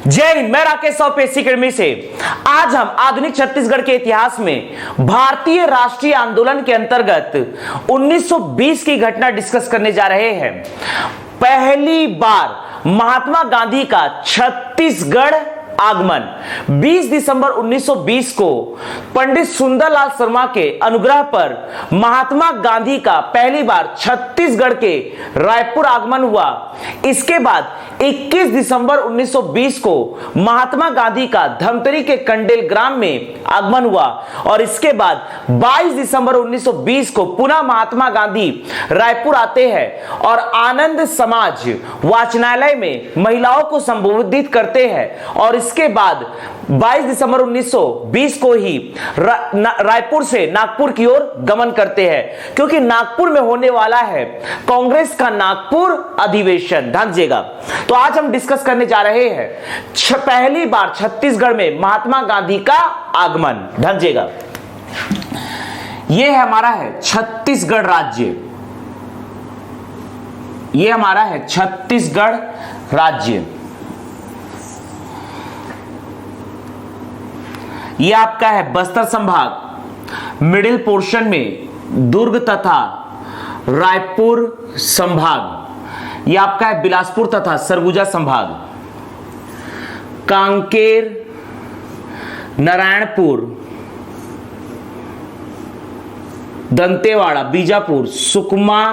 जय हिंद। मैं राकेश पेसी अकेडमी से आज हम आधुनिक छत्तीसगढ़ के इतिहास में भारतीय राष्ट्रीय आंदोलन के अंतर्गत 1920 की घटना डिस्कस करने जा रहे हैं। पहली बार महात्मा गांधी का छत्तीसगढ़ आगमन 20 दिसंबर 1920 को पंडित सुंदरलाल शर्मा के अनुग्रह पर महात्मा गांधी का पहली बार छत्तीसगढ़ के रायपुर आगमन हुआ। इसके बाद 21 दिसंबर 1920 को महात्मा गांधी का धमतरी के कंडेल ग्राम में आगमन हुआ और इसके बाद 22 दिसंबर 1920 को पुनः महात्मा गांधी रायपुर आते हैं और आनंद समाज वाचनालय में महिलाओं को संबोधित करते हैं और इसके बाद 22 दिसंबर 1920 को ही रायपुर से नागपुर की ओर गमन करते हैं, क्योंकि नागपुर में होने वाला है कांग्रेस का नागपुर अधिवेशन। ध्यान दीजिएगा। तो आज हम डिस्कस करने जा रहे हैं पहली बार छत्तीसगढ़ में महात्मा गांधी का आगमन। ध्यान दीजिएगा। यह हमारा है छत्तीसगढ़ राज्य, यह हमारा है छत्तीसगढ़ राज्य। यह आपका है बस्तर संभाग, मिडिल पोर्शन में दुर्ग तथा रायपुर संभाग। यह आपका है बिलासपुर तथा सरगुजा संभाग, कांकेर, नारायणपुर, दंतेवाड़ा, बीजापुर, सुकमा,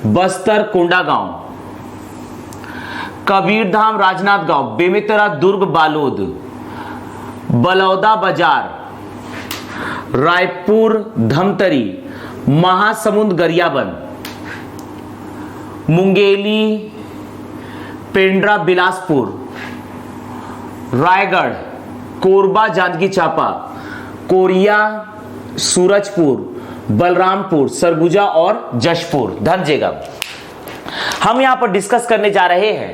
बस्तर, कोंडागांव, कबीरधाम, राजनांदगांव, बेमेतरा, दुर्ग, बालोद, बलौदा बाजार, रायपुर, धमतरी, महासमुंद, गरियाबंद, मुंगेली, पेंड्रा, बिलासपुर, रायगढ़, कोरबा, जांजगीर चांपा, कोरिया, सूरजपुर, बलरामपुर, सरगुजा और जशपुर। ध्यान दीजिएगा। हम यहां पर डिस्कस करने जा रहे हैं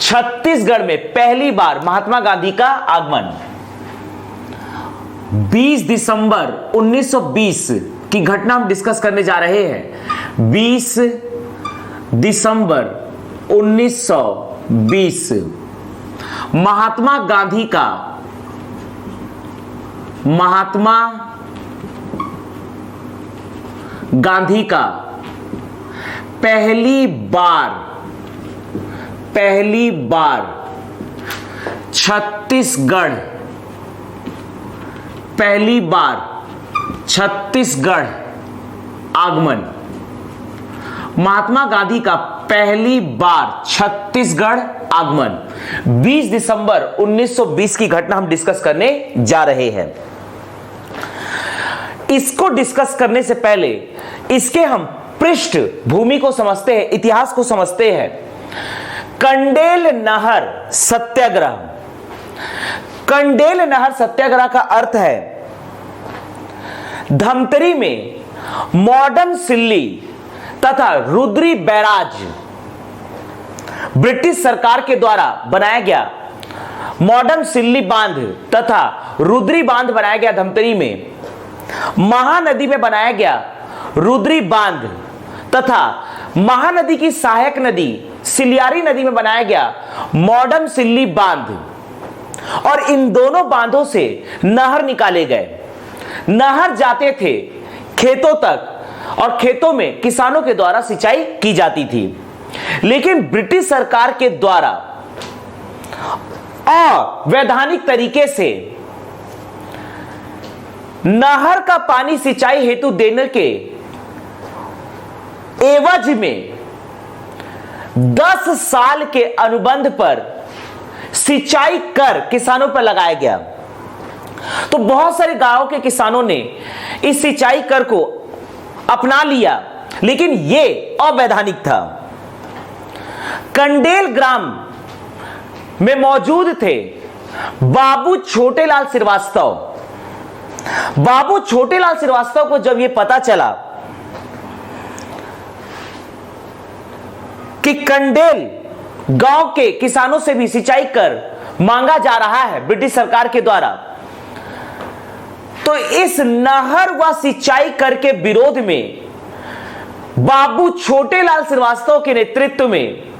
छत्तीसगढ़ में पहली बार महात्मा गांधी का आगमन। 20 दिसंबर 1920 की घटना हम डिस्कस करने जा रहे हैं। 20 दिसंबर 1920 महात्मा गांधी का पहली बार छत्तीसगढ़ आगमन। महात्मा गांधी का पहली बार छत्तीसगढ़ आगमन 20 दिसंबर 1920 की घटना हम डिस्कस करने जा रहे हैं। इसको डिस्कस करने से पहले इसके हम पृष्ठभूमि को समझते हैं, इतिहास को समझते हैं। कंडेल नहर सत्याग्रह। कंडेल नहर सत्याग्रह का अर्थ है धमतरी में मॉडर्न सिल्ली तथा रुद्री बैराज ब्रिटिश सरकार के द्वारा बनाया गया। मॉडर्न सिल्ली बांध तथा रुद्री बांध बनाया गया धमतरी में। महानदी में बनाया गया रुद्री बांध तथा महानदी की सहायक नदी सिलियारी नदी में बनाया गया मॉडर्न सिल्ली बांध, और इन दोनों बांधों से नहर निकाले गए। नहर जाते थे खेतों तक और खेतों में किसानों के द्वारा सिंचाई की जाती थी। लेकिन ब्रिटिश सरकार के द्वारा अवैधानिक तरीके से नहर का पानी सिंचाई हेतु देने के एवज में 10 साल के अनुबंध पर सिंचाई कर किसानों पर लगाया गया। तो बहुत सारे गांवों के किसानों ने इस सिंचाई कर को अपना लिया, लेकिन यह अवैधानिक था। कंडेल ग्राम में मौजूद थे बाबू छोटेलाल श्रीवास्तव। बाबू छोटेलाल श्रीवास्तव को जब यह पता चला कि कंडेल गांव के किसानों से भी सिंचाई कर मांगा जा रहा है ब्रिटिश सरकार के द्वारा, तो इस नहर व सिंचाई कर के विरोध में बाबू छोटेलाल श्रीवास्तव के नेतृत्व में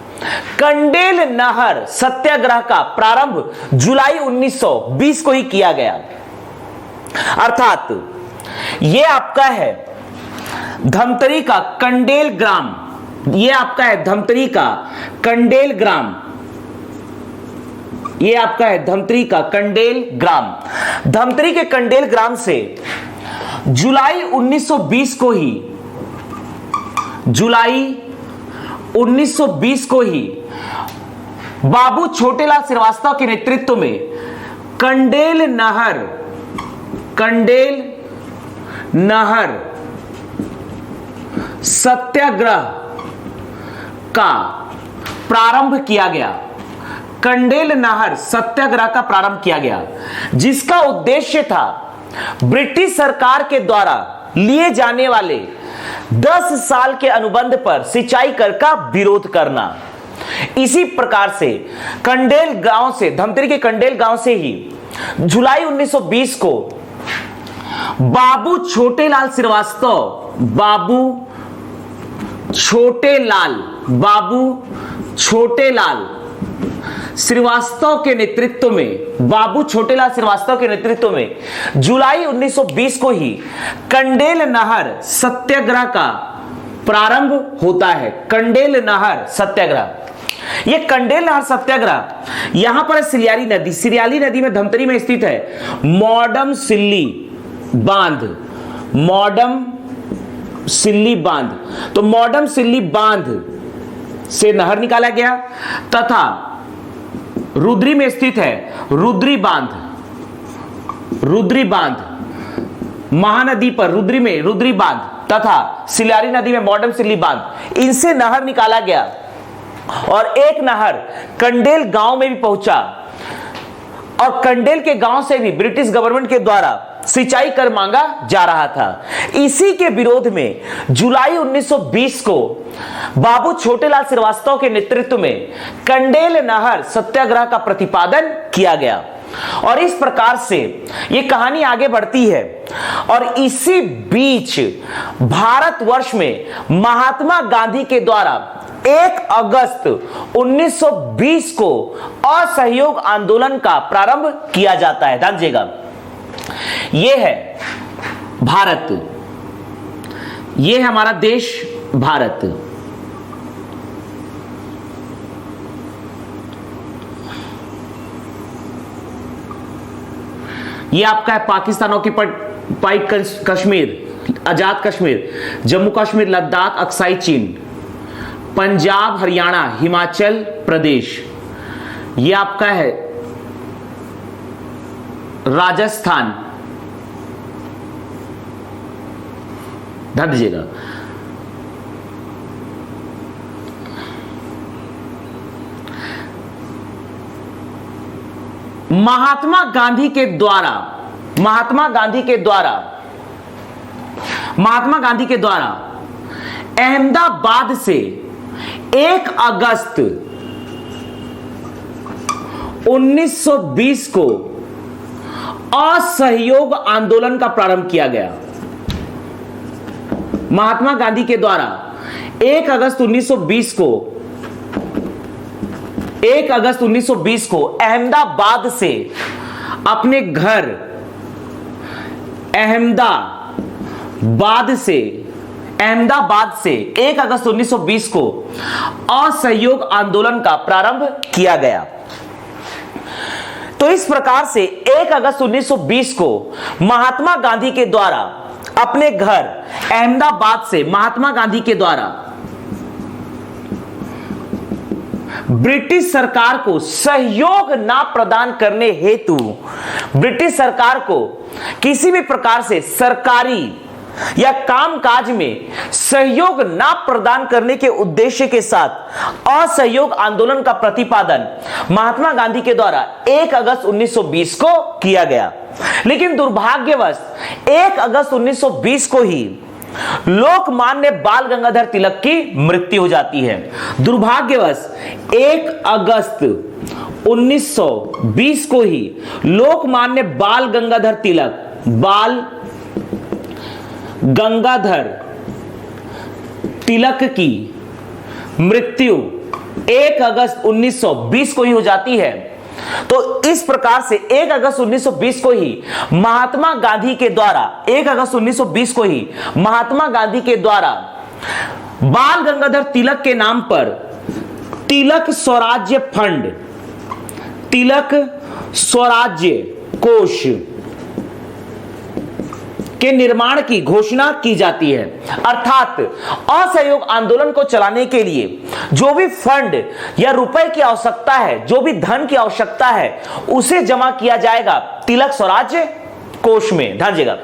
कंडेल नहर सत्याग्रह का प्रारंभ जुलाई 1920 को ही किया गया। अर्थात यह आपका है धमतरी का कंडेल ग्राम, यह आपका है धमतरी का कंडेल ग्राम, यह आपका है धमतरी का कंडेल ग्राम। धमतरी के कंडेल ग्राम से जुलाई 1920 को ही, जुलाई 1920 को ही बाबू छोटेलाल श्रीवास्तव के नेतृत्व में कंडेल नहर सत्याग्रह का प्रारंभ किया गया। कंडेल नहर सत्याग्रह का प्रारंभ किया गया, जिसका उद्देश्य था ब्रिटिश सरकार के द्वारा लिए जाने वाले 10 साल के अनुबंध पर सिंचाई कर का विरोध करना। इसी प्रकार से कंडेल गांव से, धमतरी के कंडेल गांव से ही जुलाई 1920 को बाबू छोटेलाल श्रीवास्तव के नेतृत्व में जुलाई 1920 को ही कंडेल नहर सत्याग्रह का प्रारंभ होता है। कंडेल नहर सत्याग्रह, यह कंडेल नहर सत्याग्रह यहां पर सिरियाली नदी में धमतरी में स्थित है मॉडम सिल्ली बांध। तो मॉडम सिल्ली बांध से नहर निकाला गया तथा रुद्री में स्थित है रुद्री बांध, महानदी पर रुद्री में रुद्री बांध तथा सिल्यारी नदी में मॉडम सिल्ली बांध, इनसे नहर निकाला गया और एक नहर कंडेल गांव में भी पहुंचा और कंडेल के गांव से भी ब्रिटिश गवर्नमेंट के द्वारा सिंचाई कर मांगा जा रहा था। इसी के विरोध में जुलाई 1920 को बाबू छोटेलाल श्रीवास्तव के नेतृत्व में कंडेल नहर सत्याग्रह का प्रतिपादन किया गया और इस प्रकार से यह कहानी आगे बढ़ती है। और इसी बीच भारतवर्ष में महात्मा गांधी के द्वारा 1 अगस्त 1920 को असहयोग आंदोलन का प्रारंभ किया जाता है। ध्यान दीजिएगा, यह है भारत, यह है हमारा देश भारत। यह आपका है पाकिस्तान ऑक्युपाइड कश्मीर, आजाद कश्मीर, जम्मू कश्मीर, लद्दाख, अक्साई चीन, पंजाब, हरियाणा, हिमाचल प्रदेश, यह आपका है राजस्थान। ध्यान दीजिएगा, महात्मा गांधी के द्वारा अहमदाबाद से 1 अगस्त 1920 को असहयोग आंदोलन का प्रारंभ किया गया। महात्मा गांधी के द्वारा 1 अगस्त 1920 को अहमदाबाद से अपने घर अहमदाबाद से 1 अगस्त 1920 को असहयोग आंदोलन का प्रारंभ किया गया। तो इस प्रकार से 1 अगस्त 1920 को महात्मा गांधी के द्वारा अपने घर अहमदाबाद से महात्मा गांधी के द्वारा ब्रिटिश सरकार को सहयोग ना प्रदान करने हेतु, ब्रिटिश सरकार को किसी भी प्रकार से सरकारी या कामकाज में सहयोग ना प्रदान करने के उद्देश्य के साथ असहयोग आंदोलन का प्रतिपादन महात्मा गांधी के द्वारा 1 अगस्त 1920 को किया गया। लेकिन दुर्भाग्यवश 1 अगस्त 1920 को ही लोकमान्य बाल गंगाधर तिलक की मृत्यु हो जाती है। दुर्भाग्यवश 1 अगस्त 1920 को ही लोकमान्य बाल गंगाधर तिलक की मृत्यु 1 अगस्त 1920 को ही हो जाती है। तो इस प्रकार से 1 अगस्त 1920 को ही महात्मा गांधी के द्वारा 1 अगस्त 1920 को ही महात्मा गांधी के द्वारा बाल गंगाधर तिलक के नाम पर तिलक स्वराज्य फंड, तिलक स्वराज्य कोष के निर्माण की घोषणा की जाती है। अर्थात असहयोग आंदोलन को चलाने के लिए जो भी फंड या रुपए की आवश्यकता है, जो भी धन की आवश्यकता है, उसे जमा किया जाएगा तिलक स्वराज्य कोष में। ध्यान दीजिएगा,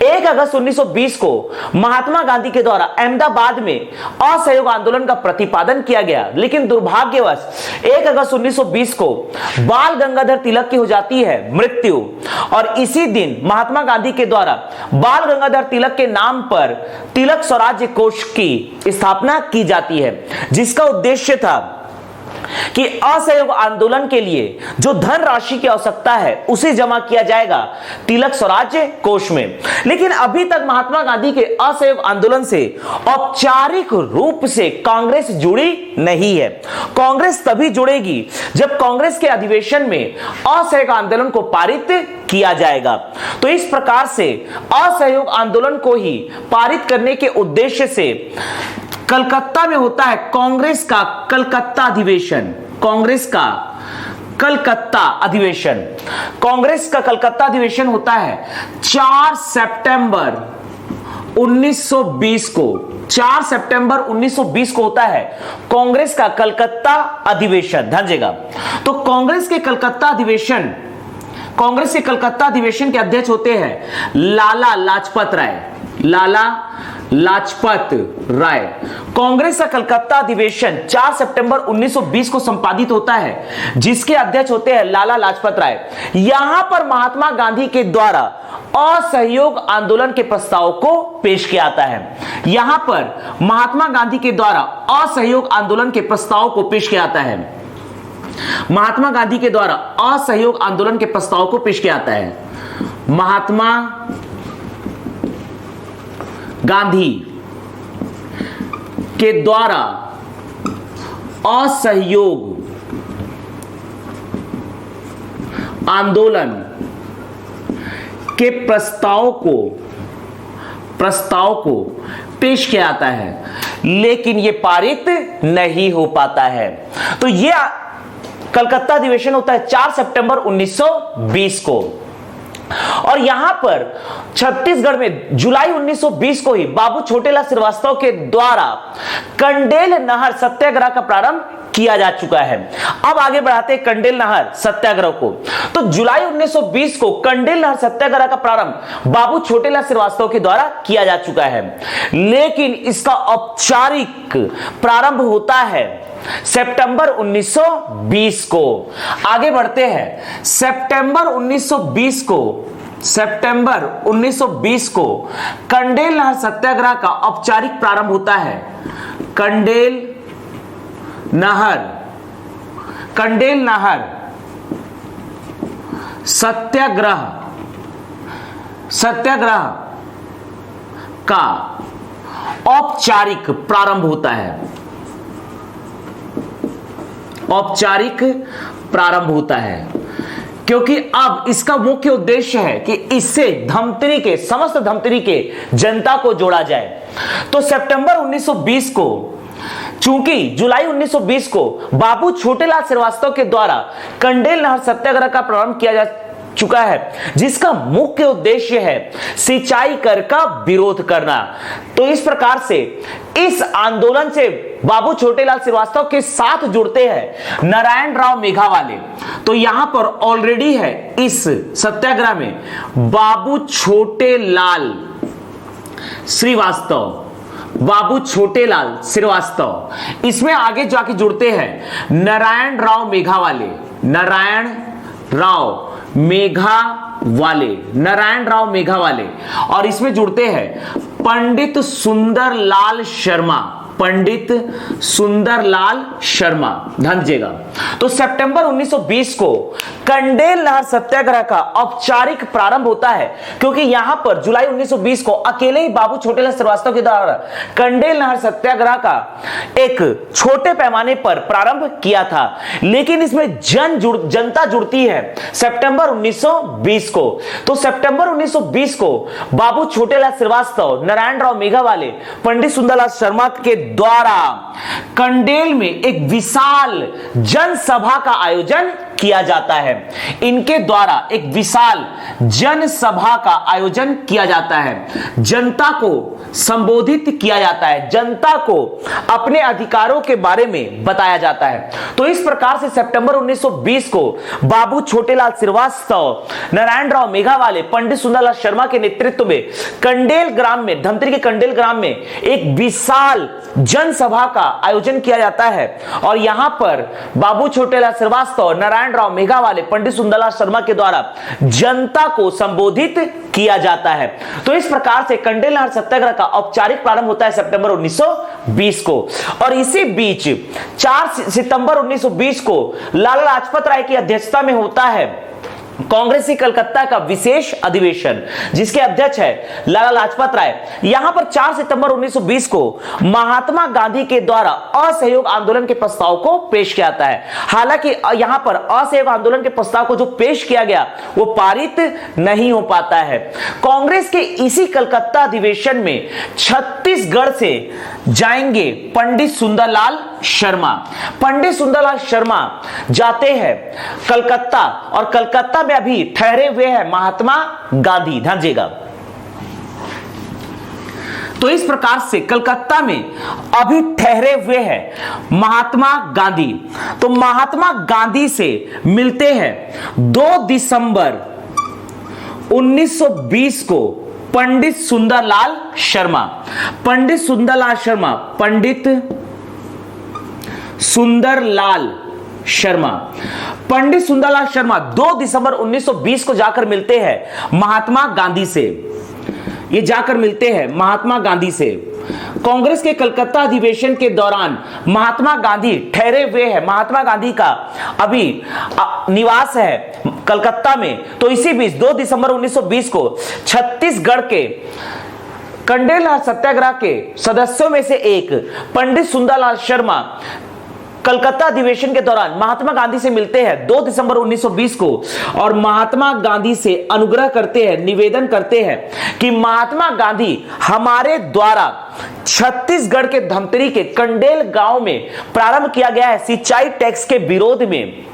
1 अगस्त 1920 को महात्मा गांधी के द्वारा अहमदाबाद में असहयोग आंदोलन का प्रतिपादन किया गया, लेकिन दुर्भाग्यवश 1 अगस्त 1920 को बाल गंगाधर तिलक की हो जाती है मृत्यु, और इसी दिन महात्मा गांधी के द्वारा बाल गंगाधर तिलक के नाम पर तिलक स्वराज्य कोष की स्थापना की जाती है, जिसका उद्देश्य था कि असहयोग आंदोलन के लिए जो धन राशि की आवश्यकता है उसे जमा किया जाएगा तिलक स्वराज्य कोष में। लेकिन अभी तक महात्मा गांधी के असहयोग आंदोलन से औपचारिक रूप से कांग्रेस जुड़ी नहीं है। कांग्रेस तभी जुड़ेगी जब कांग्रेस के अधिवेशन में असहयोग आंदोलन को पारित किया जाएगा। तो इस प्रकार से असहयोग आंदोलन को ही पारित करने के उद्देश्य से कलकत्ता में होता है कांग्रेस का कलकत्ता अधिवेशन। कांग्रेस का कलकत्ता अधिवेशन, कांग्रेस का कलकत्ता अधिवेशन होता है 4 सितंबर 1920 को। 4 सितंबर 1920 को होता है कांग्रेस का कलकत्ता अधिवेशन। ध्यान दीजिएगा, तो कांग्रेस के कलकत्ता अधिवेशन के अध्यक्ष होते हैं लाला लाजपत राय। लाला लाजपत राय। कांग्रेस का कलकत्ता अधिवेशन 4 सितंबर 1920 को संपादित होता है, जिसके अध्यक्ष होते हैं लाला लाजपत राय। यहां पर महात्मा गांधी के द्वारा असहयोग आंदोलन के प्रस्ताव को पेश किया जाता है। यहां पर महात्मा गांधी के द्वारा असहयोग आंदोलन के प्रस्ताव को पेश किया जाता है। महात्मा गांधी के द्वारा असहयोग आंदोलन के प्रस्ताव को पेश किया जाता है। महात्मा गांधी के द्वारा असहयोग आंदोलन के प्रस्ताव को पेश किया जाता है, लेकिन यह पारित नहीं हो पाता है। तो यह कलकत्ता अधिवेशन होता है 4 सितंबर 1920 को, और यहां पर छत्तीसगढ़ में जुलाई 1920 को ही बाबू छोटेलाल श्रीवास्तव के द्वारा कंडेल नहर सत्याग्रह का प्रारंभ किया जा चुका है। अब आगे बढ़ाते हैं कंडेल नहर सत्याग्रह को। तो जुलाई 1920 को कंडेल नहर सत्याग्रह का प्रारंभ बाबू छोटेलाल श्रीवास्तव के द्वारा किया जा चुका है, लेकिन इसका औपचारिक प्रारंभ होता है सितंबर 1920 को। आगे बढ़ते हैं, सितंबर 1920 को कंडेल नहर सत्याग्रह का औपचारिक प्रारंभ होता है। कंडेल नहर सत्याग्रह का औपचारिक प्रारंभ होता है। औपचारिक प्रारंभ होता है क्योंकि अब इसका मुख्य उद्देश्य है कि इससे समस्त धमतरी के जनता को जोड़ा जाए। तो सितंबर 1920 को, चूंकि जुलाई 1920 को बाबू छोटेलाल श्रीवास्तव के द्वारा कंडेल नहर सत्याग्रह का प्रारंभ किया जा चुका है, जिसका मुख्य उद्देश्य है सिंचाई कर का विरोध करना। तो इस प्रकार से इस आंदोलन से बाबू छोटेलाल श्रीवास्तव के साथ जुड़ते हैं नारायण राव मेघावाले। तो यहां पर ऑलरेडी है इस सत्याग्रह में बाबू छोटेलाल श्रीवास्तव, इसमें आगे जाके जुड़ते हैं नारायण राव मेघावाले, और इसमें जुड़ते हैं पंडित सुंदरलाल शर्मा। पंडित सुंदरलाल शर्मा। ध्यान दीजिएगा, तो सितंबर 1920 को कंडेल नहर सत्याग्रह का औपचारिक प्रारंभ होता है, क्योंकि यहां पर जुलाई 1920 को अकेले ही बाबू छोटेलाल श्रीवास्तव के द्वारा कंडेल नहर सत्याग्रह का एक छोटे पैमाने पर प्रारंभ किया था, लेकिन इसमें जनता जुड़ती है सितंबर 1920 को। तो सितंबर 1920 को बाबू छोटेलाल श्रीवास्तव, नारायण राव मेघावाले, पंडित सुंदरलाल शर्मा के द्वारा कंडेल में एक विशाल जनसभा का आयोजन किया जाता है। इनके द्वारा एक विशाल जनसभा का आयोजन किया जाता है, जनता को संबोधित किया जाता है, जनता को अपने अधिकारों के बारे में बताया जाता है। तो इस प्रकार से सितंबर 1920 को बाबू छोटेलाल श्रीवास्तव, नारायण राव मेघावाले, पंडित सुंदरलाल शर्मा के नेतृत्व में कंडेल ग्राम में, धमतरी के कंडेल ग्राम में एक विशाल जनसभा का आयोजन किया जाता है, और यहां पर बाबू छोटेलाल श्रीवास्तव, नारायण राव मेघावाले, पंडित सुंदरलाल शर्मा के द्वारा जनता को संबोधित किया जाता है। तो इस प्रकार से कंडेल नहर सत्याग्रह का औपचारिक प्रारंभ होता है सितंबर 1920 को, और इसी बीच 4 सितंबर 1920 को लाला लाजपत राय की अध्यक्षता में होता है कांग्रेसी कलकत्ता का विशेष अधिवेशन, जिसके अध्यक्ष है लाला लाजपत राय। यहां पर 4 सितंबर 1920 को महात्मा गांधी के द्वारा असहयोग आंदोलन के प्रस्ताव को पेश किया जाता है। हालांकि यहां पर असहयोग आंदोलन के प्रस्ताव को जो पेश किया गया वो पारित नहीं हो पाता है। कांग्रेस के इसी कलकत्ता अधिवेशन में छत्तीसगढ़ से जाएंगे पंडित सुंदरलाल शर्मा। पंडित सुंदरलाल शर्मा जाते हैं कलकत्ता, और कलकत्ता में अभी ठहरे हुए हैं महात्मा गांधी। ध्यान दीजिएगा, तो इस प्रकार से कलकत्ता में अभी ठहरे हुए हैं महात्मा गांधी। तो महात्मा गांधी से मिलते हैं 2 दिसंबर 1920 को पंडित सुंदरलाल शर्मा। पंडित सुंदरलाल शर्मा, पंडित सुंदरलाल शर्मा, पंडित सुंदरलाल शर्मा 2 दिसंबर 1920 को जाकर मिलते हैं महात्मा गांधी से। ये जाकर मिलते हैं महात्मा गांधी से। कांग्रेस के कलकत्ता अधिवेशन के दौरान महात्मा गांधी ठहरे हुए हैं, महात्मा गांधी का अभी निवास है कलकत्ता में। तो इसी बीच 2 दिसंबर 1920 को छत्तीसगढ़ के कंडेल नहर सत्याग्रह के सदस्यों में से एक पंडित सुंदरलाल शर्मा कलकत्ता अधिवेशन के दौरान महात्मा गांधी से मिलते हैं 2 दिसंबर 1920 को, और महात्मा गांधी से अनुग्रह करते हैं, निवेदन करते हैं कि महात्मा गांधी हमारे द्वारा छत्तीसगढ़ के धमतरी के कंडेल गांव में प्रारंभ किया गया है सिंचाई टैक्स के विरोध में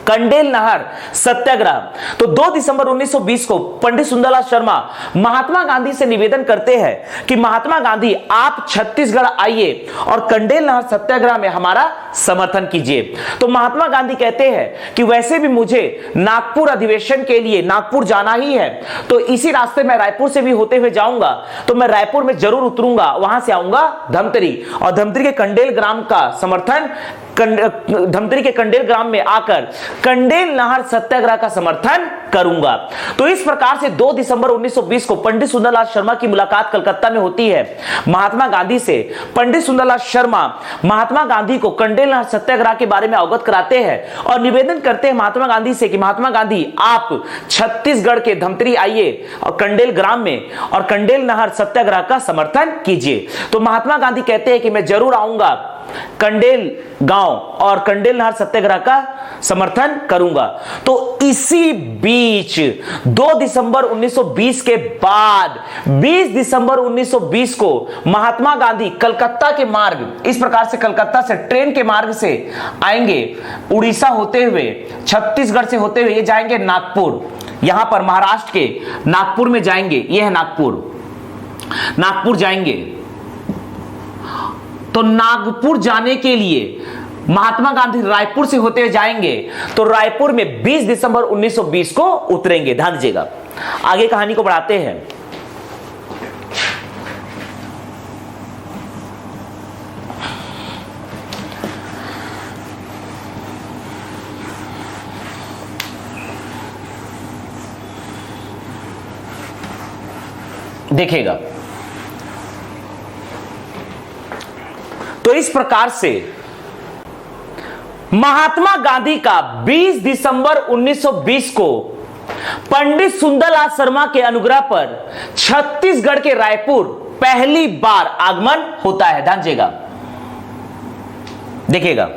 कंडेल नहर सत्याग्रह। तो 2 दिसंबर 1920 को पंडित सुंदरलाल शर्मा महात्मा गांधी से निवेदन करते हैं कि महात्मा गांधी आप छत्तीसगढ़ आइए और कंडेल नहर सत्याग्रह में हमारा समर्थन कीजिए। तो महात्मा गांधी कहते हैं कि वैसे भी मुझे नागपुर अधिवेशन के लिए नागपुर जाना ही है, तो इसी रास्ते में रायपुर से भी होते हुए जाऊंगा, तो मैं रायपुर में जरूर उतरूंगा, वहां से आऊंगा धमतरी, और धमतरी के कंडेल ग्राम का समर्थन, धमतरी के कंडेल ग्राम में आकर कंडेल नहर सत्याग्रह का समर्थन करूंगा। तो इस प्रकार से 2 दिसंबर 1920 को पंडित सुंदरलाल शर्मा की मुलाकात कलकत्ता में होती है महात्मा गांधी से। पंडित सुंदरलाल शर्मा महात्मा गांधी को कंडेल नहर सत्याग्रह के बारे में अवगत कराते हैं और निवेदन करते हैं महात्मा गांधी से कि महात्मा गांधी आप छत्तीसगढ़ के धमतरी आइए और कंडेल ग्राम में और कंडेल नहर सत्याग्रह का समर्थन कीजिए। तो महात्मा गांधी कहते हैं कि मैं जरूर आऊंगा कंडेल गांव और कंडेल नहर सत्याग्रह का समर्थन करूंगा। तो इसी बीच 2 दिसंबर 1920 के बाद 20 दिसंबर 1920 को महात्मा गांधी कलकत्ता के मार्ग, इस प्रकार से कलकत्ता से ट्रेन के मार्ग से आएंगे, उड़ीसा होते हुए, छत्तीसगढ़ से होते हुए ये जाएंगे नागपुर। यहां पर महाराष्ट्र के नागपुर में जाएंगे, यह है नागपुर जाएंगे। तो नागपुर जाने के लिए महात्मा गांधी रायपुर से होते हुए जाएंगे, तो रायपुर में 20 दिसंबर 1920 को उतरेंगे। ध्यान दीजिएगा, आगे कहानी को बढ़ाते हैं। देखिएगा तो इस प्रकार से महात्मा गांधी का 20 दिसंबर 1920 को पंडित सुंदरलाल शर्मा के अनुग्रह पर छत्तीसगढ़ के रायपुर पहली बार आगमन होता है। ध्यान दीजिएगा, देखिएगा,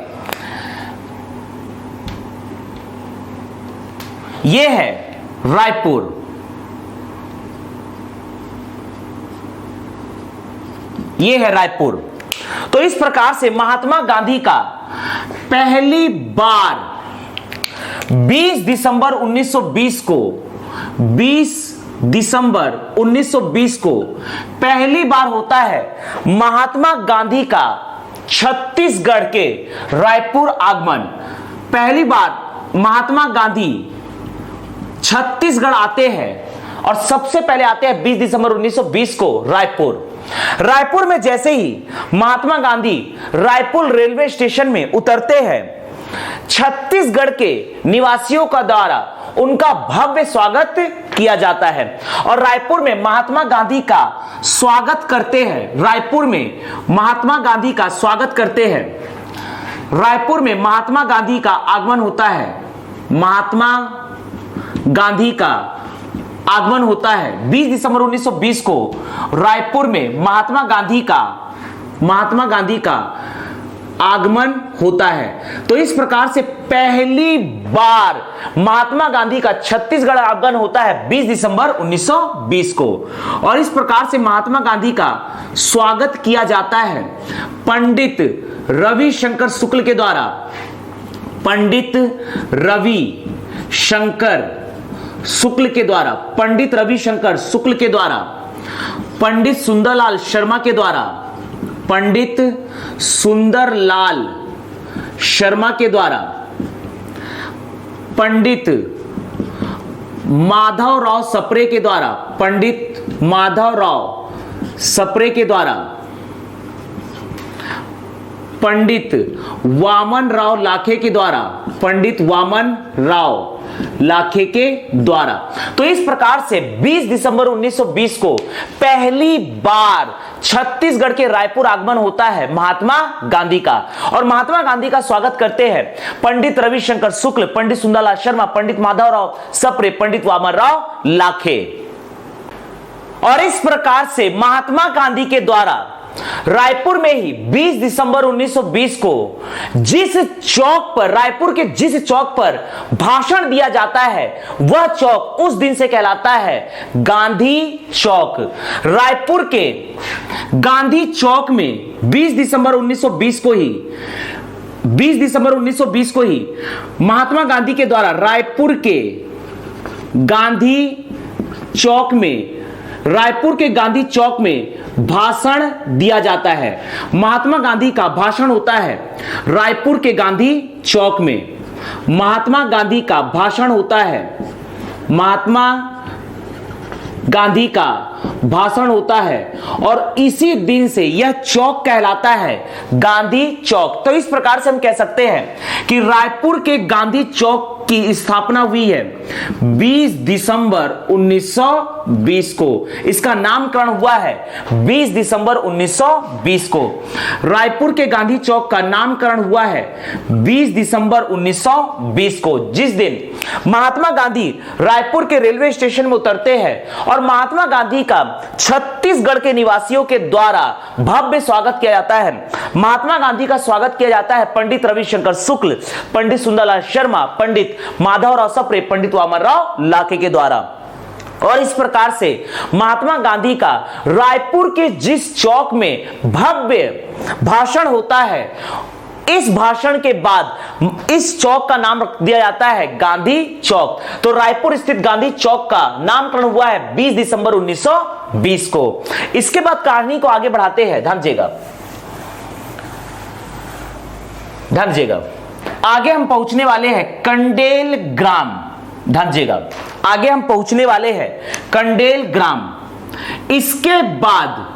यह है रायपुर, यह है रायपुर। तो इस प्रकार से महात्मा गांधी का पहली बार 20 दिसंबर 1920 को 20 दिसंबर 1920 को पहली बार होता है महात्मा गांधी का छत्तीसगढ़ के रायपुर आगमन। पहली बार महात्मा गांधी छत्तीसगढ़ आते हैं और सबसे पहले आते हैं 20 दिसंबर 1920 को रायपुर। रायपुर में जैसे ही महात्मा गांधी रायपुर रेलवे स्टेशन में उतरते हैं, छत्तीसगढ़ के निवासियों का द्वारा उनका भव्य स्वागत किया जाता है और रायपुर में महात्मा गांधी का स्वागत करते हैं। रायपुर में महात्मा गांधी का स्वागत करते हैं। रायपुर में महात्मा गांधी का आगमन होता है। महात्मा गांधी का आगमन होता है 20 दिसंबर 1920 को रायपुर में महात्मा गांधी का आगमन होता है। तो इस प्रकार से पहली बार महात्मा गांधी का छत्तीसगढ़ आगमन होता है 20 दिसंबर 1920 को और इस प्रकार से महात्मा गांधी का स्वागत किया जाता है पंडित रविशंकर शुक्ल के द्वारा। पंडित रविशंकर शुक्ल के द्वारा, पंडित रविशंकर शुक्ल के द्वारा, पंडित सुंदरलाल शर्मा के द्वारा, पंडित सुंदरलाल शर्मा के द्वारा, पंडित माधवराव सप्रे के द्वारा, पंडित माधवराव सप्रे के द्वारा, पंडित वामन राव लाखे के द्वारा, पंडित वामन राव लाखे के द्वारा। तो इस प्रकार से 20 दिसंबर 1920 को पहली बार छत्तीसगढ़ के रायपुर आगमन होता है महात्मा गांधी का और महात्मा गांधी का स्वागत करते हैं पंडित रविशंकर शुक्ल, पंडित सुंदरलाल शर्मा, पंडित माधवराव सप्रे, पंडित वामन राव लाखे। और इस प्रकार से महात्मा गांधी के द्वारा रायपुर में ही 20 दिसंबर 1920 को जिस चौक पर, रायपुर के जिस चौक पर भाषण दिया जाता है वह चौक उस दिन से कहलाता है गांधी चौक। रायपुर के गांधी चौक में 20 दिसंबर 1920 को ही महात्मा गांधी के द्वारा रायपुर के गांधी चौक में भाषण दिया जाता है। महात्मा गांधी का भाषण होता है रायपुर के गांधी चौक में। महात्मा गांधी का भाषण होता है, महात्मा गांधी का भाषण होता है और इसी दिन से यह चौक कहलाता है गांधी चौक। तो इस प्रकार से हम कह सकते हैं कि रायपुर के गांधी चौक की स्थापना हुई है 20 दिसंबर 1920 को। इसका नामकरण हुआ है 20 दिसंबर 1920 को। रायपुर के गांधी चौक का नामकरण हुआ है 20 दिसंबर 1920 को, जिस दिन महात्मा गांधी रायपुर के रेलवे स्टेशन में उतरते हैं और महात्मा गांधी का छत्तीसगढ़ के निवासियों के द्वारा भव्य स्वागत किया जाता है। महात्मा गांधी का स्वागत किया जाता है पंडित रविशंकर शुक्ल, पंडित सुंदरलाल शर्मा, पंडित माधवराव सप्रे, पंडित वामन राव लाखे के द्वारा। और इस प्रकार से महात्मा गांधी का रायपुर के जिस चौक में भव्य भाषण होता है, इस भाषण के बाद इस चौक का नाम रख दिया जाता है गांधी चौक। तो रायपुर स्थित गांधी चौक का नामकरण हुआ है 20 दिसंबर 1920 को। इसके बाद कहानी को आगे बढ़ाते हैं। ध्यान दीजिएगा, आगे हम पहुंचने वाले हैं कंडेल ग्राम। ध्यान दीजिएगा, आगे हम पहुंचने वाले हैं कंडेल ग्राम। इसके बाद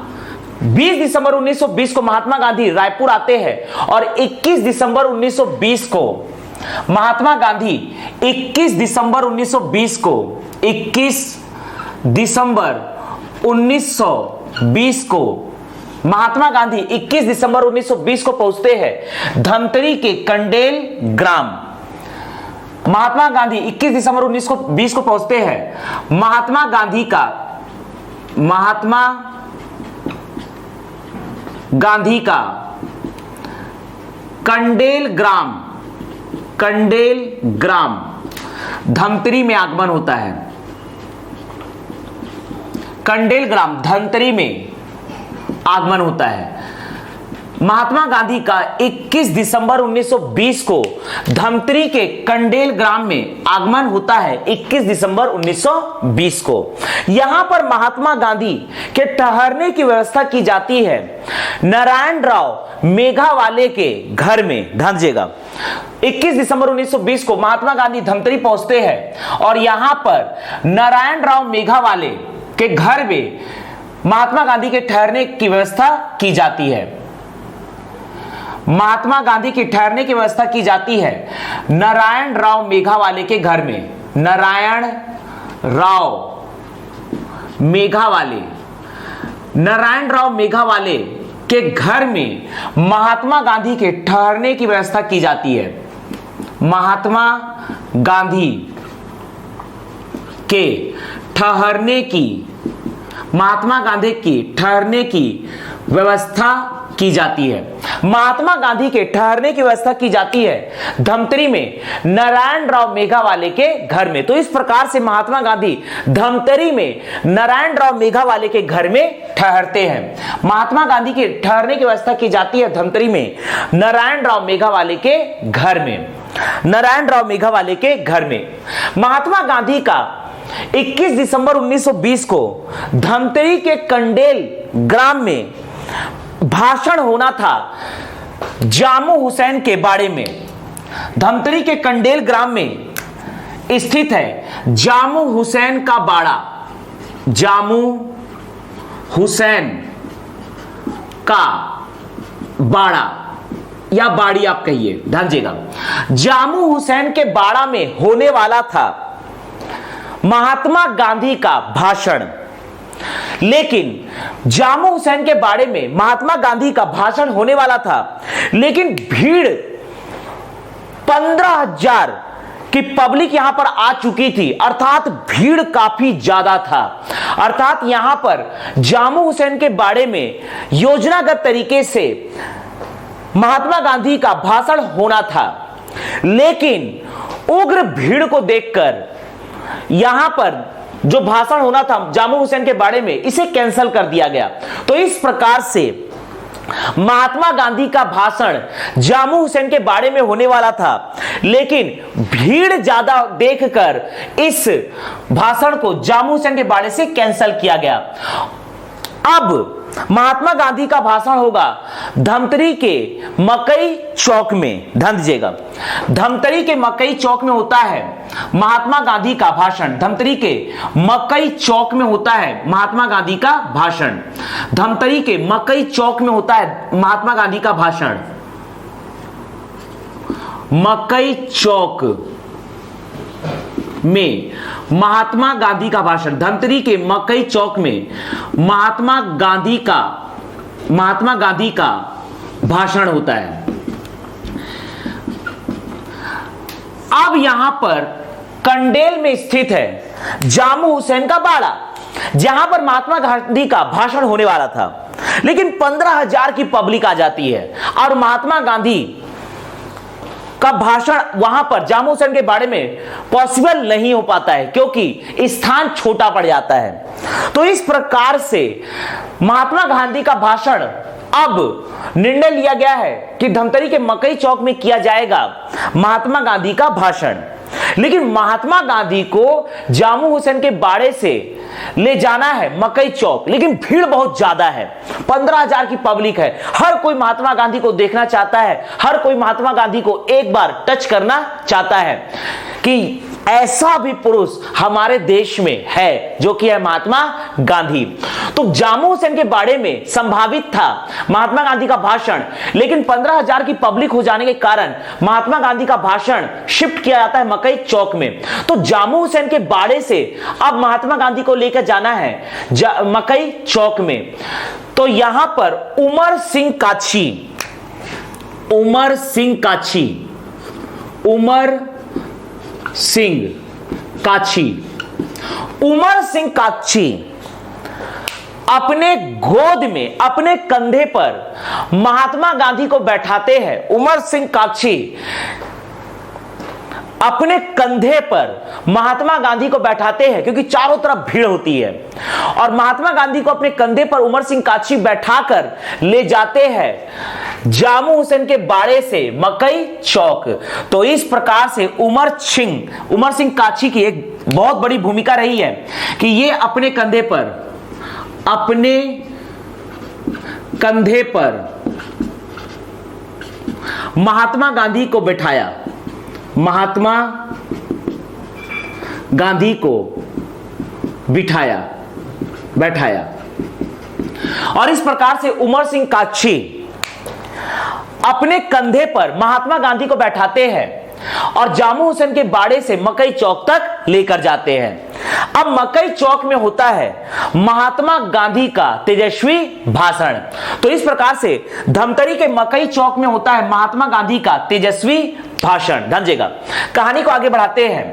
20 दिसंबर 1920 को महात्मा गांधी रायपुर आते हैं और 21 दिसंबर 1920 को महात्मा गांधी 21 दिसंबर 1920 को 21 दिसंबर 1920 को महात्मा गांधी 21 दिसंबर 1920 को पहुंचते हैं धमतरी के कंडेल ग्राम। महात्मा गांधी 21 दिसंबर 1920 को पहुंचते हैं महात्मा गांधी का कंडेल ग्राम धमतरी में आगमन होता है। कंडेल ग्राम धमतरी में आगमन होता है। महात्मा गांधी का 21 दिसंबर 1920 को धमतरी के कंडेल ग्राम में आगमन होता है। 21 दिसंबर 1920 को यहां पर महात्मा गांधी के ठहरने की व्यवस्था की जाती है नारायण राव मेघावाले के घर में। ध्यान दीजिएगा, 21 दिसंबर 1920 को महात्मा गांधी धमतरी पहुंचते हैं और यहां पर नारायण राव मेघावाले के घर में महात्मा गांधी के ठहरने की व्यवस्था की जाती है। महात्मा गांधी के ठहरने की व्यवस्था की जाती है नारायण राव मेघावाले के घर में। नारायण राव मेघावाले के घर में महात्मा गांधी के ठहरने की व्यवस्था की जाती है। महात्मा गांधी के ठहरने की व्यवस्था की जाती है। महात्मा गांधी के ठहरने की व्यवस्था की जाती है धमतरी में नारायण राव मेघावाले के घर में। तो इस प्रकार से महात्मा गांधी धमतरी में नारायण राव मेघावाले के घर में ठहरते हैं। महात्मा गांधी के ठहरने की व्यवस्था की जाती है धमतरी में नारायण राव मेघावाले के घर में। महात्मा गांधी का 21 दिसंबर 1920 को धमतरी के कंडेल ग्राम में भाषण होना था जामू हुसैन के बाड़े में। धमतरी के कंडेल ग्राम में स्थित है जामू हुसैन का बाड़ा। जामू हुसैन का बाड़ा या बाड़ी आप कहिए, ध्यान दीजिएगा। जामू हुसैन के बाड़ा में होने वाला था महात्मा गांधी का भाषण। लेकिन जामू हुसैन के बारे में महात्मा गांधी का भाषण होने वाला था, लेकिन भीड़ 15,000 की पब्लिक यहां पर आ चुकी थी, अर्थात भीड़ काफी ज्यादा था। अर्थात यहां पर जामू हुसैन के बारे में योजनागत तरीके से महात्मा गांधी का भाषण होना था, लेकिन उग्र भीड़ को देखकर यहां पर जो भाषण होना था जामू हुसैन के बारे में, इसे कैंसिल कर दिया गया। तो इस प्रकार से महात्मा गांधी का भाषण जामू हुसैन के बारे में होने वाला था, लेकिन भीड़ ज्यादा देखकर इस भाषण को जामू हुसैन के बारे से कैंसिल किया गया। अब महात्मा गांधी का भाषण होगा धमतरी के मकई चौक में। ध्यान दीजिएगा, धमतरी के मकई चौक में होता है महात्मा गांधी का भाषण। धमतरी के मकई चौक में होता है महात्मा गांधी का भाषण। धमतरी के मकई चौक में होता है महात्मा गांधी का भाषण। मकई चौक में महात्मा गांधी का भाषण। धमतरी के मकई चौक में महात्मा गांधी का भाषण होता है। अब यहां पर कंडेल में स्थित है जामू हुसैन का बाड़ा, जहां पर महात्मा गांधी का भाषण होने वाला था, लेकिन 15,000 की पब्लिक आ जाती है और महात्मा गांधी का भाषण वहां पर जामू हुसैन के बारे में पॉसिबल नहीं हो पाता है, क्योंकि स्थान छोटा पड़ जाता है। तो इस प्रकार से महात्मा गांधी का भाषण अब निर्णय लिया गया है कि धमतरी के मकई चौक में किया जाएगा महात्मा गांधी का भाषण। लेकिन महात्मा गांधी को जामू हुसैन के बाड़े से ले जाना है मकई चौक, लेकिन भीड़ बहुत ज्यादा है, 15,000 की पब्लिक है। हर कोई महात्मा गांधी को देखना चाहता है, हर कोई महात्मा गांधी को एक बार टच करना चाहता है, कि ऐसा भी पुरुष हमारे देश में है जो कि है महात्मा गांधी। तो जामो हुसैन के बारे में संभावित था महात्मा गांधी का भाषण, लेकिन 15,000 की पब्लिक हो जाने के कारण महात्मा गांधी का भाषण शिफ्ट किया जाता है मकई चौक में। तो जामो हुसैन के बाड़े से अब महात्मा गांधी को लेकर जाना है मकई चौक में। तो यहां पर उमर सिंह काछी अपने गोद में, अपने कंधे पर महात्मा गांधी को बैठाते हैं। उमर सिंह काछी अपने कंधे पर महात्मा गांधी को बैठाते हैं, क्योंकि चारों तरफ भीड़ होती है, और महात्मा गांधी को अपने कंधे पर उमर सिंह काछी बैठाकर ले जाते हैं जामो हुसैन के बाड़े से मकई चौक। तो इस प्रकार से उमर सिंह काछी की एक बहुत बड़ी भूमिका रही है कि ये अपने कंधे पर महात्मा गांधी को बैठाया, बैठाया। और इस प्रकार से उमर सिंह काछी अपने कंधे पर महात्मा गांधी को बैठाते हैं और जामो हुसैन के बाड़े से मकई चौक तक लेकर जाते हैं। अब मकई चौक में होता है महात्मा गांधी का तेजस्वी भाषण। तो इस प्रकार से धमतरी के मकई चौक में होता है महात्मा गांधी का तेजस्वी भाषण। समझेगा, कहानी को आगे बढ़ाते हैं।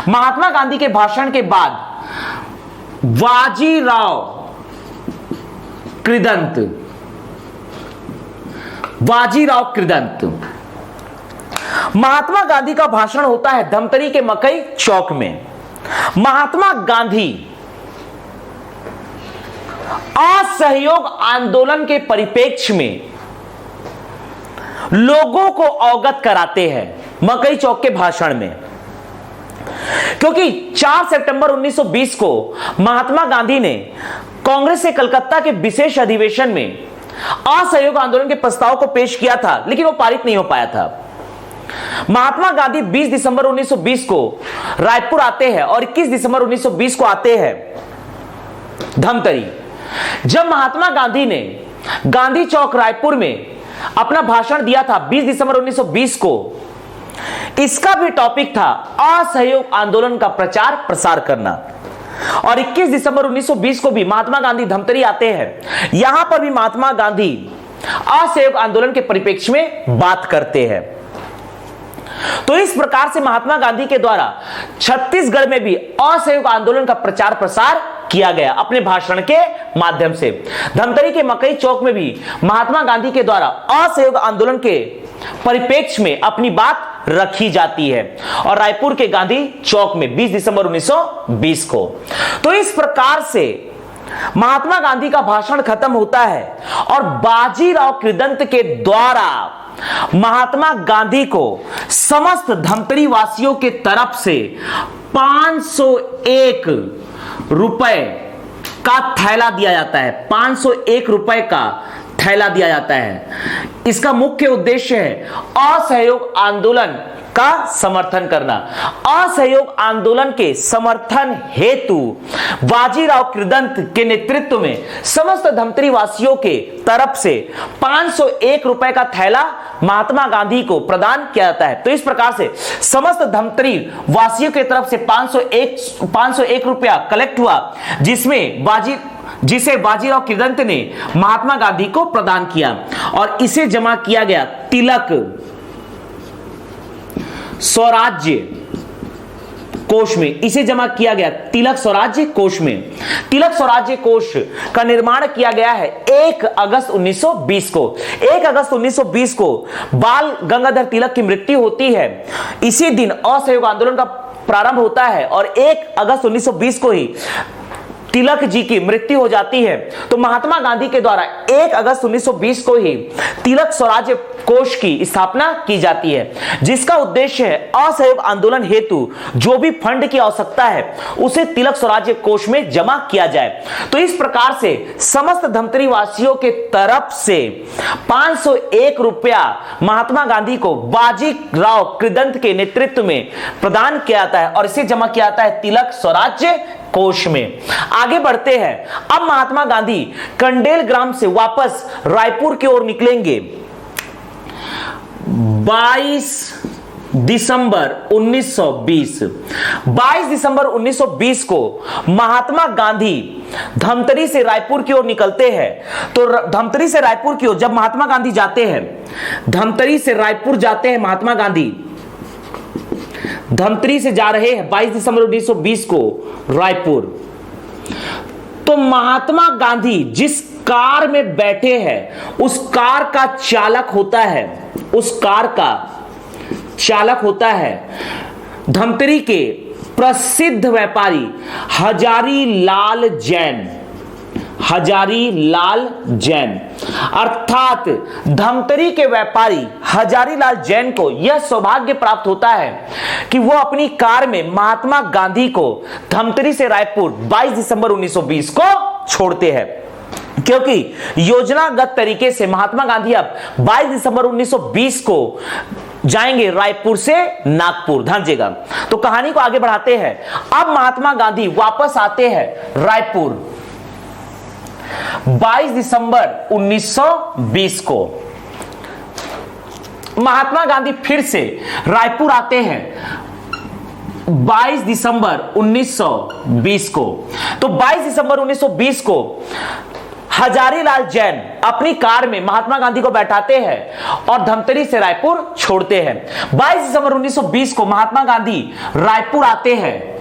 महात्मा गांधी के भाषण के बाद बाजीराव कृदंत महात्मा गांधी का भाषण होता है धमतरी के मकई चौक में। महात्मा गांधी असहयोग आंदोलन के परिप्रेक्ष्य में लोगों को अवगत कराते हैं मकई चौक के भाषण में, क्योंकि 4 सितंबर 1920 को महात्मा गांधी ने कांग्रेस से कलकत्ता के विशेष अधिवेशन में असहयोग आंदोलन के प्रस्ताव को पेश किया था, लेकिन वो पारित नहीं हो पाया था। महात्मा गांधी 20 दिसंबर 1920 को रायपुर आते हैं और 21 दिसंबर 1920 को आते हैं धमतरी। जब महात्मा गांधी ने गांधी चौक रायपुर में अपना भाषण दिया था 20 दिसंबर 1920 को, इसका भी टॉपिक था असहयोग आंदोलन का प्रचार प्रसार करना। और 21 दिसंबर 1920 को भी महात्मा गांधी धमतरी आते हैं। यहां पर भी महात्मा गांधी असहयोग आंदोलन के परिप्रेक्ष्य में बात करते हैं। तो इस प्रकार से महात्मा गांधी के द्वारा छत्तीसगढ़ में भी असहयोग आंदोलन का प्रचार प्रसार किया गया अपने भाषण के माध्यम से। धमतरी के मकई चौक में भी महात्मा गांधी के द्वारा असहयोग आंदोलन के परिप्रेक्ष्य में अपनी बात रखी जाती है, और रायपुर के गांधी चौक में 20 दिसंबर 1920 को। तो इस प्रकार से महात्मा गांधी का भाषण खत्म होता है और बाजीराव कृदंत के द्वारा महात्मा गांधी को समस्त धमतरी वासियों के तरफ से 501 रुपए का थैला दिया जाता है। 501 रुपए का थैला दिया जाता है। इसका मुख्य उद्देश्य है असहयोग आंदोलन का समर्थन करना। असहयोग आंदोलन के समर्थन हेतु बाजीराव कृदंत के नेतृत्व में समस्त धमतरी वासियों के तरफ से 501 रुपए का थैला महात्मा गांधी को प्रदान किया जाता है। तो इस प्रकार से समस्त धमतरी वासियों के तरफ से 501 रुपया कलेक्ट हुआ, जिसे बाजीराव कृदंत ने महात्मा गांधी को प्रदान किया, और इसे जमा किया गया तिलक स्वराज्य कोष में। इसे जमा किया गया तिलक स्वराज्य कोष में। तिलक स्वराज्य कोष का निर्माण किया गया है 1 अगस्त 1920 को। 1 अगस्त 1920 को बाल गंगाधर तिलक की मृत्यु होती है। इसी दिन असहयोग आंदोलन का प्रारंभ होता है और 1 अगस्त 1920 को ही तिलक जी की मृत्यु हो जाती है तो महात्मा गांधी के द्वारा 1 अगस्त 1920 को ही तिलक स्वराज्य कोष की स्थापना की जाती है, जिसका उद्देश्य है असहयोग आंदोलन हेतु जो भी फंड की आवश्यकता है उसे तिलक स्वराज्य कोष में जमा किया जाए। तो इस प्रकार से समस्त धमतरी वासियों के तरफ से 501 रुपया महात्मा गांधी को बाजी राव कृदंत के नेतृत्व में प्रदान किया जाता है और इसे जमा किया जाता है तिलक स्वराज्य कोष में। आगे बढ़ते हैं। अब महात्मा गांधी कंडेल ग्राम से वापस रायपुर की ओर निकलेंगे। 22 दिसंबर 1920 को महात्मा गांधी धमतरी से रायपुर की ओर निकलते हैं। तो धमतरी से रायपुर की ओर जब महात्मा गांधी जाते हैं, धमतरी से रायपुर जाते हैं महात्मा गांधी, धमतरी से जा रहे हैं 22 दिसंबर 1920 को रायपुर। तो महात्मा गांधी जिस कार में बैठे हैं उस कार का चालक होता है धमतरी के प्रसिद्ध व्यापारी हजारी लाल जैन। अर्थात धमतरी के व्यापारी हजारी लाल जैन को यह सौभाग्य प्राप्त होता है कि वो अपनी कार में महात्मा गांधी को धमतरी से रायपुर 22 दिसंबर 1920 को छोड़ते हैं, क्योंकि योजनागत तरीके से महात्मा गांधी अब 22 दिसंबर 1920 को जाएंगे रायपुर से नागपुर। ध्यान दीजिएगा। तो कहानी को आगे बढ़ाते हैं। अब महात्मा गांधी वापस आते हैं रायपुर 22 दिसंबर 1920 को। महात्मा गांधी फिर से रायपुर आते हैं 22 दिसंबर 1920 को। तो 22 दिसंबर 1920 को हजारी लाल जैन अपनी कार में महात्मा गांधी को बैठाते हैं और धमतरी से रायपुर छोड़ते हैं। 22 दिसंबर 1920 को महात्मा गांधी रायपुर आते हैं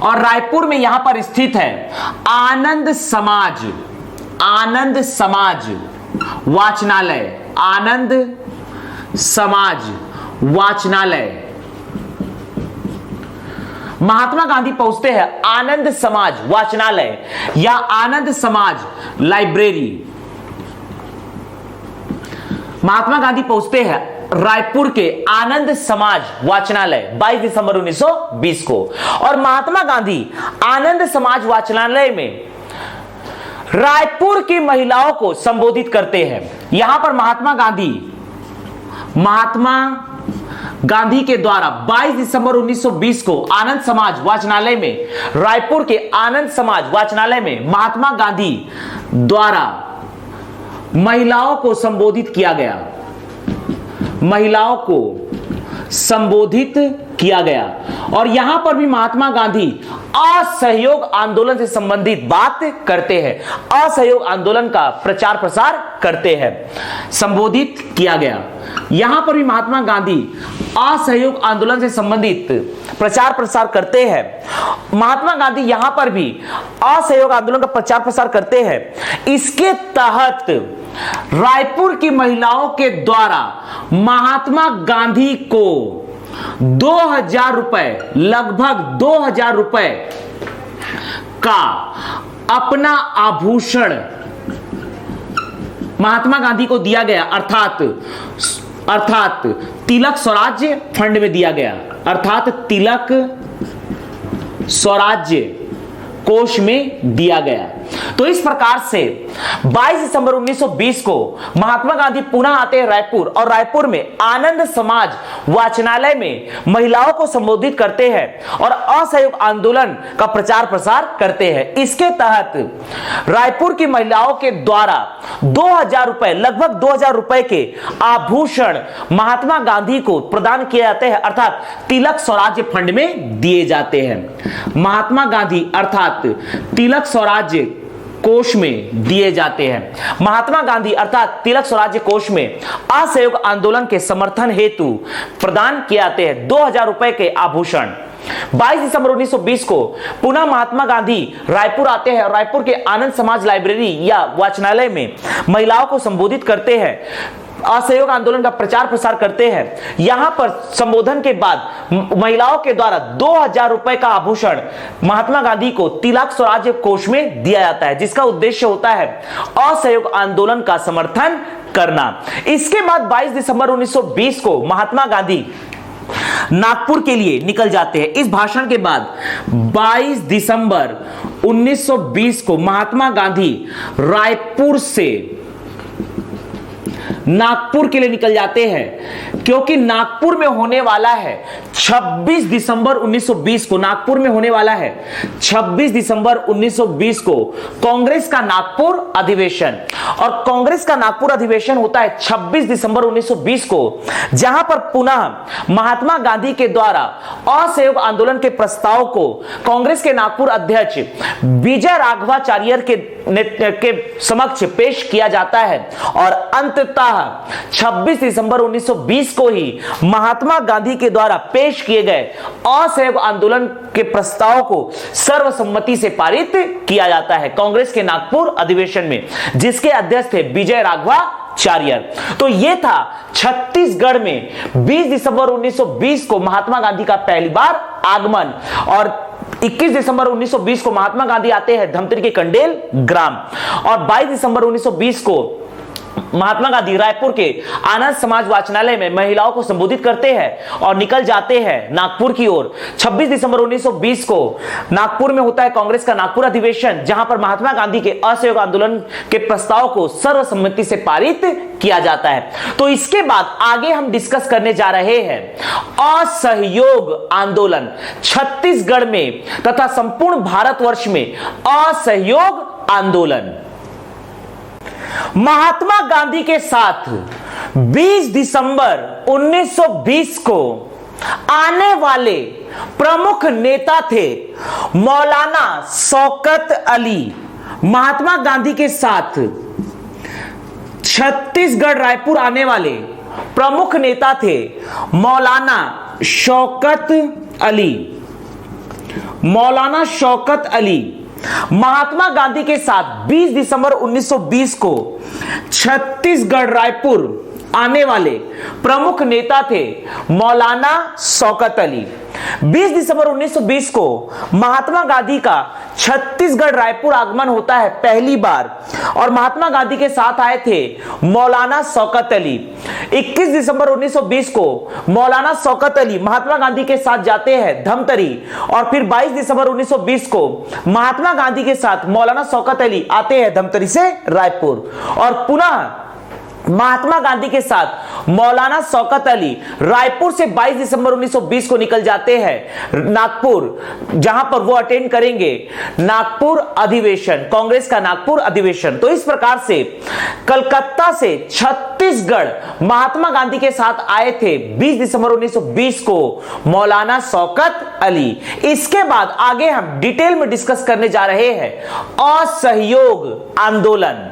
और रायपुर में यहां पर स्थित है आनंद समाज वाचनालय। महात्मा गांधी पहुंचते हैं आनंद समाज वाचनालय या आनंद समाज लाइब्रेरी। महात्मा गांधी पहुंचते हैं रायपुर के आनंद समाज वाचनालय 22 दिसंबर 1920 को। और महात्मा गांधी आनंद समाज वाचनालय में रायपुर की महिलाओं को संबोधित करते हैं। यहां पर महात्मा गांधी के द्वारा 22 दिसंबर 1920 को आनंद समाज वाचनालय में, रायपुर के आनंद समाज वाचनालय में महात्मा गांधी द्वारा महिलाओं को संबोधित किया गया और यहां पर भी महात्मा गांधी असहयोग आंदोलन से संबंधित बात करते हैं, असहयोग आंदोलन का प्रचार प्रसार करते हैं, संबोधित किया गया। यहां पर भी महात्मा गांधी असहयोग आंदोलन से संबंधित प्रचार प्रसार करते हैं। महात्मा गांधी यहां पर भी असहयोग आंदोलन का प्रचार प्रसार करते हैं। इसके तहत रायपुर की महिलाओं के द्वारा महात्मा गांधी को 2000 रुपए, लगभग 2000 रुपए का अपना आभूषण महात्मा गांधी को दिया गया, अर्थात तिलक स्वराज्य फंड में दिया गया, अर्थात तिलक स्वराज्य कोष में दिया गया। तो इस प्रकार से 22 दिसंबर 1920 को महात्मा गांधी पुनः आते हैं रायपुर और रायपुर में आनंद समाज वाचनालय में महिलाओं को संबोधित करते हैं और असहयोग आंदोलन का प्रचार प्रसार करते हैं। इसके तहत रायपुर की महिलाओं के द्वारा 2000 रुपए, लगभग 2000 रुपए के आभूषण महात्मा गांधी को प्रदान किए जाते हैं, अर्थात तिलक स्वराज्य फंड में दिए जाते हैं। महात्मा गांधी अर्थात तिलक स्वराज्य कोष में दिए जाते हैं। महात्मा गांधी अर्थात तिलक स्वराज्य कोष में असहयोग आंदोलन के समर्थन हेतु प्रदान किए जाते हैं 2000 रुपए के आभूषण। 22 दिसंबर 1920 को पुनः महात्मा गांधी रायपुर आते हैं और रायपुर के आनंद समाज लाइब्रेरी या वाचनालय में महिलाओं को संबोधित करते हैं असहयोग आंदोलन का प्रचार प्रसार करते हैं। यहां पर संबोधन के बाद महिलाओं के द्वारा 2000 रुपए का आभूषण महात्मा गांधी को तिलक स्वराज्य कोष में दिया जाता है, जिसका उद्देश्य होता है असहयोग आंदोलन का समर्थन करना। इसके बाद 22 दिसंबर 1920 को महात्मा गांधी नागपुर के लिए निकल जाते हैं। इस भाषण के बाद 22 दिसंबर 1920 को महात्मा गांधी रायपुर से नागपुर के लिए निकल जाते हैं, क्योंकि नागपुर में होने वाला है 26 दिसंबर 1920 को नागपुर में होने वाला है 26 दिसंबर 1920 को कांग्रेस का नागपुर अधिवेशन। और कांग्रेस का नागपुर अधिवेशन होता है 26 दिसंबर 1920 को, जहां पर पुनः महात्मा गांधी के द्वारा असहयोग आंदोलन के प्रस्ताव को कांग्रेस के नागपुर अध्यक्ष विजय राघवाचार्य के समक्ष पेश किया जाता है। और अंततः 26 दिसंबर 1920 को ही महात्मा गांधी के द्वारा पेश किए गए असहयोग आंदोलन के प्रस्ताव को सर्वसम्मति से पारित किया जाता है कांग्रेस के नागपुर अधिवेशन में, जिसके अध्यक्ष थे विजय राघवाचार्य। तो यह था छत्तीसगढ़ में 20 दिसंबर 1920 को महात्मा गांधी का पहली बार आगमन। और 21 दिसंबर 1920 को महात्मा गांधी आते हैं धमतरी के कंडेल ग्राम। और 22 दिसंबर 1920 को महात्मा गांधी रायपुर के आनंद समाज वाचनालय में महिलाओं को संबोधित करते हैं और निकल जाते हैं नागपुर की ओर। 26 दिसंबर 1920 को नागपुर में होता है कांग्रेस का नागपुर अधिवेशन, जहां पर महात्मा गांधी के असहयोग आंदोलन के प्रस्ताव को सर्वसम्मति से पारित किया जाता है। तो इसके बाद आगे हम डिस्कस करने जा रहे हैं असहयोग आंदोलन छत्तीसगढ़ में तथा संपूर्ण भारतवर्ष में असहयोग आंदोलन। महात्मा गांधी के साथ 20 दिसंबर 1920 को आने वाले प्रमुख नेता थे मौलाना शौकत अली। महात्मा गांधी के साथ छत्तीसगढ़ रायपुर आने वाले प्रमुख नेता थे मौलाना शौकत अली। मौलाना शौकत अली महात्मा गांधी के साथ 20 दिसंबर 1920 को छत्तीसगढ़ रायपुर आने वाले प्रमुख नेता थे मौलाना शौकत अली। 20 दिसंबर 1920 को महात्मा गांधी का छत्तीसगढ़ रायपुर आगमन होता है पहली बार, और महात्मा गांधी के साथ आए थे मौलाना शौकत अली। 21 दिसंबर 1920 को मौलाना शौकत अली महात्मा गांधी के साथ जाते हैं धमतरी, और फिर 22 दिसंबर 1920 को महात्मा गांधी के साथ मौलाना शौकत अली आते हैं धमतरी से रायपुर, और पुनः महात्मा गांधी के साथ मौलाना शौकत अली रायपुर से 22 दिसंबर 1920 को निकल जाते हैं नागपुर, जहां पर वो अटेंड करेंगे नागपुर अधिवेशन, कांग्रेस का नागपुर अधिवेशन। तो इस प्रकार से कलकत्ता से छत्तीसगढ़ महात्मा गांधी के साथ आए थे 20 दिसंबर 1920 को मौलाना शौकत अली। इसके बाद आगे हम डिटेल में डिस्कस करने जा रहे हैं असहयोग आंदोलन।